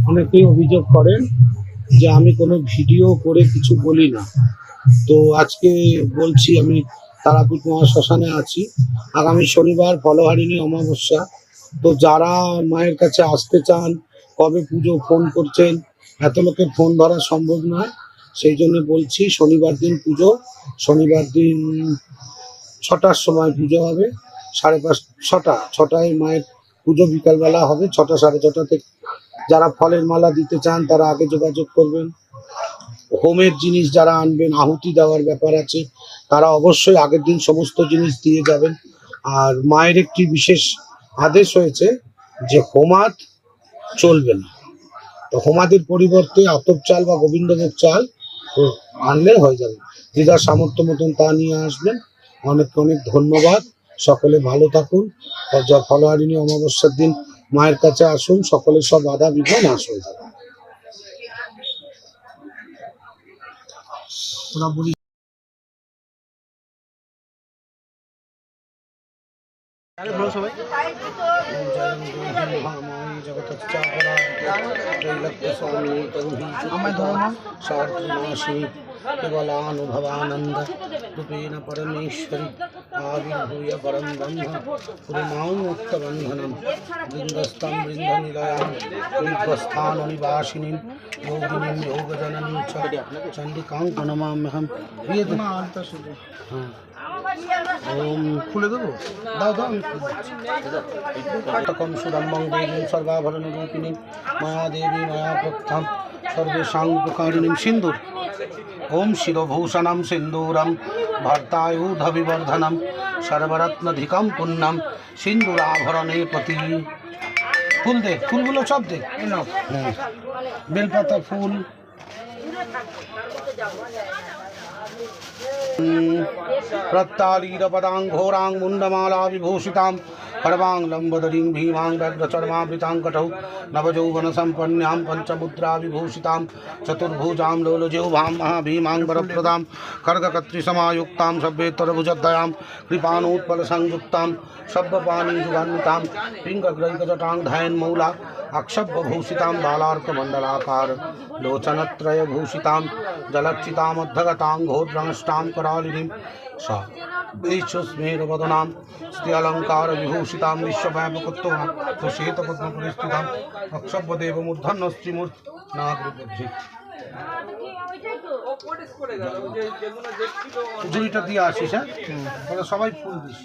অনেকেই অভিযোগ করেন যে আমি কোনো ভিডিও করে কিছু বলি না। তো আজকে বলছি, আমি তারাপীঠ মহাশ্মশানে আছি। আগামী শনিবার ফলহারিণী অমাবস্যা। তো যারা মায়ের কাছে আসতে চান, কবে পুজো ফোন করছেন, এত লোকের ফোন ধরা সম্ভব নয়। সেই জন্য বলছি, শনিবার দিন পুজো, শনিবার দিন 6টার সময় পুজো হবে। 6টায় মায়ের পুজো বিকালবেলা হবে, 6টা 6:30 থেকে। যারা ফলের মালা দিতে চান তারা আগে যোগাযোগ করবেন। হোমের জিনিস যারা আনবেন, আহুতি দেওয়ার ব্যাপার আছে, তারা অবশ্যই আগের দিন সমস্ত জিনিস দিয়ে যাবেন। আর মায়ের একটি বিশেষ আদেশ হয়েছে যে হোমাদ চলবে না। তো হোমাদের পরিবর্তে আতপ চাল বা গোবিন্দভোগ চাল আনলে হয়ে যাবে। যে যার সামর্থ্য মতন তা নিয়ে আসবেন। অনেক অনেক ধন্যবাদ। সকলে ভালো থাকুন। আর ফলহারিণী অমাবস্যার দিন মায়ের কাছে আসুন, সকলের সব বাধা বিঘ্ন নাশ হয়ে যাবে। केवलानुभवानंद रूपेण परमेश्वरी आविर्भूय परम ब्रह्म पुरीमामुक्तबन्धनं बृन्दस्तं बृन्दनिलयां निर्वस्थाननिवासिनीं योगिनीं योगजननीं च चण्डिकां प्रणमाम्यहं। ओम खुले देव दाओ दाओ तकम सुरम्बं देवीं सर्वाभरण रूपिणीं माया देवी माया प्रत्थम सर्वेषां दुःखारिणीं सिंदूर। ओम शिरोभूषणं सिंदूरं भर्तायुधविवर्धनं सर्वरत्नधिकं पुण्यं सिंदूराभरणे पति। फूल दे, फूलगुलो सब दे, बेलपाता फूल। प्रत्तालीरपदां घोरां मुण्डमाला विभूषितां पर्वां लम्बोदरीं भीमां व्यग्रचर्मावृतां कटौ नवयौवनसम्पन्नां पञ्चमुद्रा विभूषितां चतुर्भुजां लोलजिह्वां महाभीमां वरप्रदां खड्गकत्रिसमायुक्तां सभ्येतरभुजद्वयां कृपाणोत्पलसंयुक्तां सब्बपाणिजुगान्वितां पिङ्गग्रैकजटां धयन्मौला अक्षभ्यभूषितां बालार्कमण्डलाकार लोचनत्रयभूषितां जलच्चितामद्धगतां घोरनष्टां करालिनीं सा वैश्वस्मेरवदनां स्त्रियलङ्कारविभूषितां विश्वव्यापकत्वां श्वेतपद्मपरिस्थितां अक्षभ्यदेवमूर्धन्यश्रीमूर्ति नागरिकबुद्धि। জুড়িটা দিয়ে আসিস, হ্যাঁ, সবাই ফুল দিস।